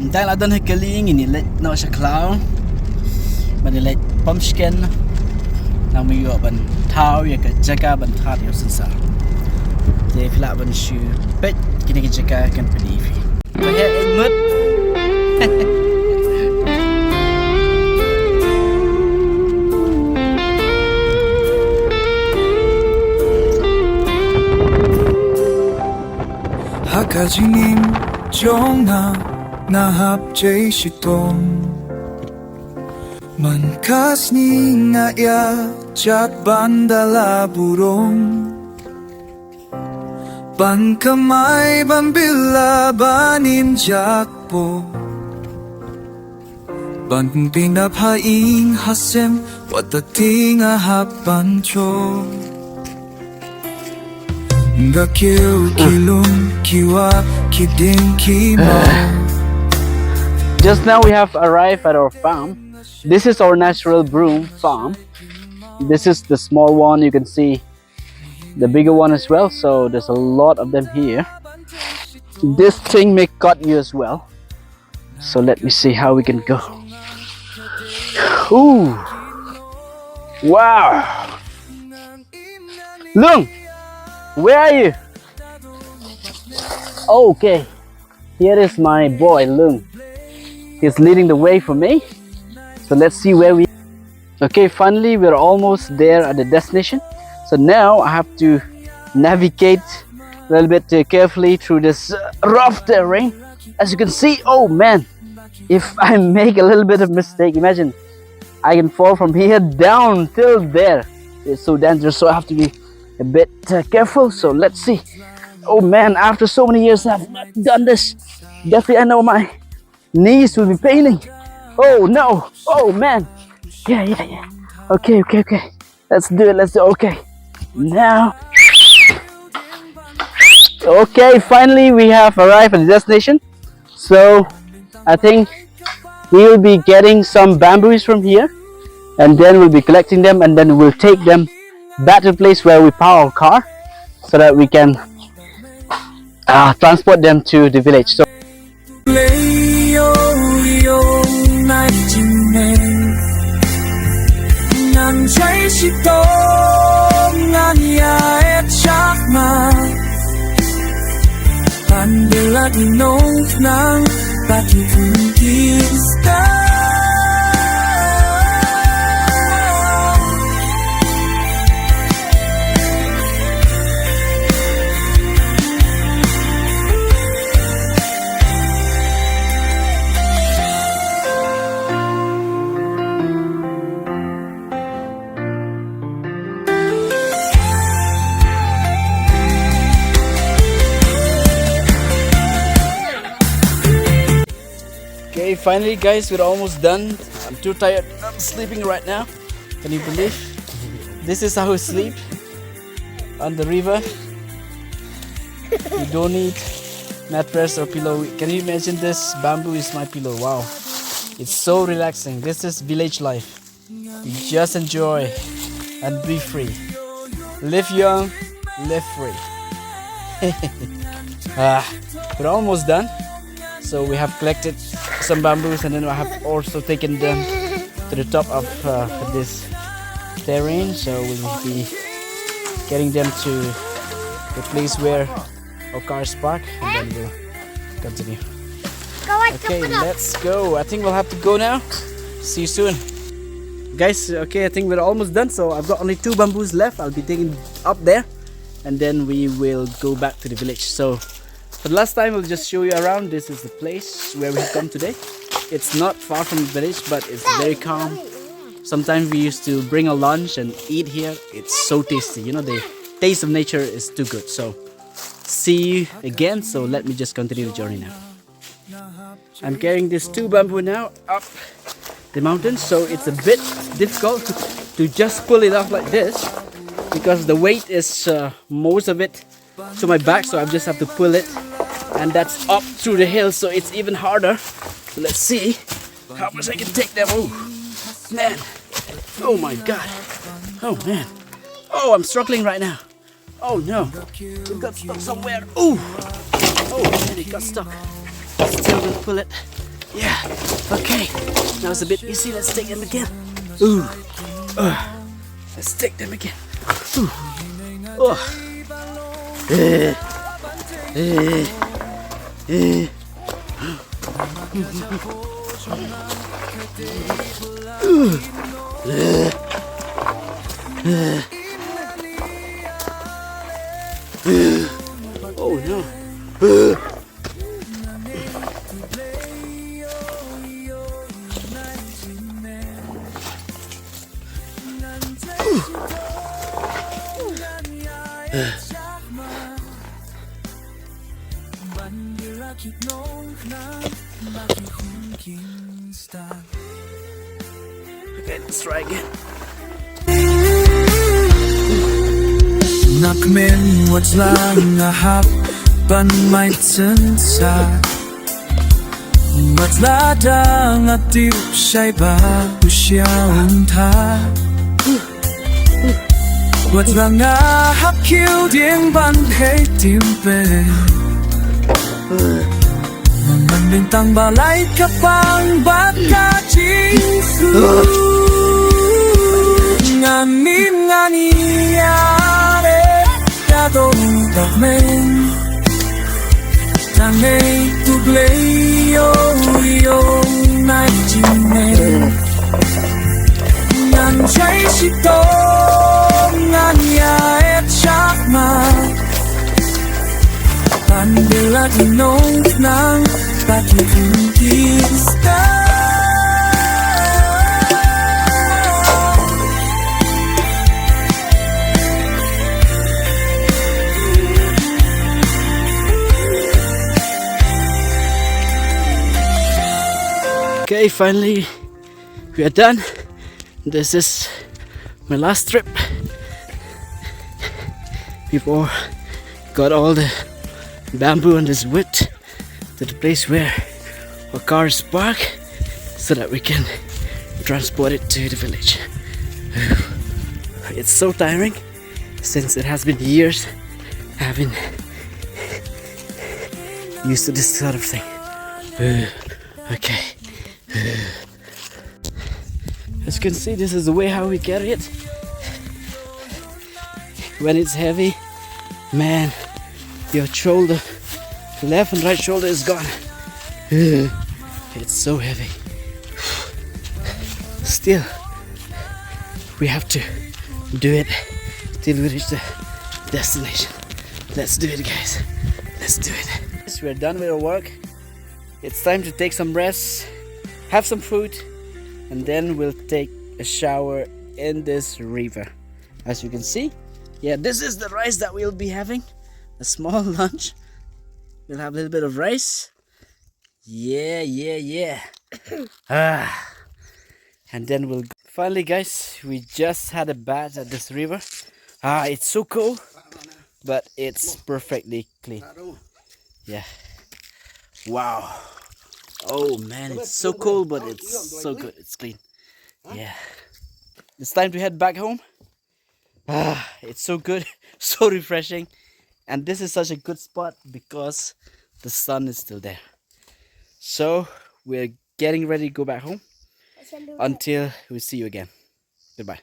Dahil adon hikaling inilit na siya clown. Manilit pumpkin. Nang may ban tao ya ka jaga ban tao yo sensa. Jadi fila ban shu bet kini ka jaga kan believe. Kaya imut. Haka jingim jonga nahap jay shitong mankas ni nga ya jak bandala burong ban kamay ban Bylla banin jakpo ban pinapaing hasem watating ahap bancho nga kiw kilum kiwa kidim kimo. Just now we have arrived at our farm. This is our natural broom farm. This is the small one. You can see the bigger one as well. So there's a lot of them here. This thing may cut you as well. So let me see how we can go. Ooh! Wow! Look! Where are you? Okay, here is my boy Lung. He's leading the way for me. So let's see where we. Okay, finally we're almost there at the destination. So now I have to navigate a little bit carefully through this rough terrain. As you can see, oh man, if I make a little bit of mistake, imagine I can fall from here down till there. It's so dangerous, so I have to be a bit careful. So let's see. Oh man, after so many years I've not done this. Definitely I know my knees will be paining. Oh no, oh man. Yeah. Okay. Let's do it, okay. Now. Okay, finally we have arrived at the destination. So I think we will be getting some bamboos from here. And then we'll be collecting them, and then we'll take them back to the place where we park our car, so that we can transport them to the village. So okay, finally guys, we're almost done. I'm too tired. I'm sleeping right now. Can you believe? This is how we sleep on the river. You don't need mattress or pillow. Can you imagine this? Bamboo is my pillow. Wow, it's so relaxing. This is village life. You just enjoy and be free. Live young, live free. We're almost done. So we have collected some bamboos, and then I have also taken them to the top of this terrain. So we'll be getting them to the place where our cars park, and then we'll continue. Okay, let's go. I think we'll have to go now. See you soon. Guys, okay, I think we're almost done. So I've got only 2 bamboos left. I'll be taking up there, and then we will go back to the village. So for the last time, I'll just show you around. This is the place where we have come today. It's not far from the village, but it's very calm. Sometimes we used to bring a lunch and eat here. It's so tasty. You know, the taste of nature is too good. So see you again. So let me just continue the journey now. I'm carrying this 2 bamboo now up the mountain. So it's a bit difficult to just pull it off like this, because the weight is most of it to my back. So I just have to pull it, and that's up through the hill, so it's even harder. So let's see how much I can take them. Oh man, oh my god, oh man, oh I'm struggling right now. Oh no, it got stuck somewhere. Oh man, it got stuck. Still gonna pull it. Yeah. Okay. Now it's a bit easy. Let's take them again. Ooh. Let's take them again. Ooh. Oh. Oh no. Okay, let's try again. Nakmen what's lang a hap ban mai chen sa What's la dang a tiu shai ba u xiao ta What's lang a hap kiu ding ban pei tim pe Man bin tang ba lai ka pang ba ka jing su Ngan min ngan ya đã đâu gặp mình thằng ấy tu lấy yêu nay chỉ mình ngàn cháy chỉ to ngàn nhà hết chắc mà bạn đều là thì nông nắng ta chỉ cùng đi Okay, finally we are done. This is my last trip. We've all got all the bamboo and this wood to the place where our cars park so that we can transport it to the village. It's so tiring since it has been years I haven't used to this sort of thing. Okay. As you can see, this is the way how we carry it. When it's heavy, man, your shoulder, left and right shoulder is gone. It's so heavy. Still, we have to do it till we reach the destination. Let's do it, guys. Let's do it. We're done with our work. It's time to take some rest, have some food, and then we'll take a shower in this river. As you can see, yeah, this is the rice that we'll be having. A small lunch. We'll have a little bit of rice. Yeah. And then we'll go. Finally, guys, we just had a bath at this river. It's so cold, but it's perfectly clean. Yeah. Wow. Oh man, it's so cold, but it's so good. It's clean. Yeah. It's time to head back home. It's so good, so refreshing. And this is such a good spot because the sun is still there. So we're getting ready to go back home until we see you again. Goodbye.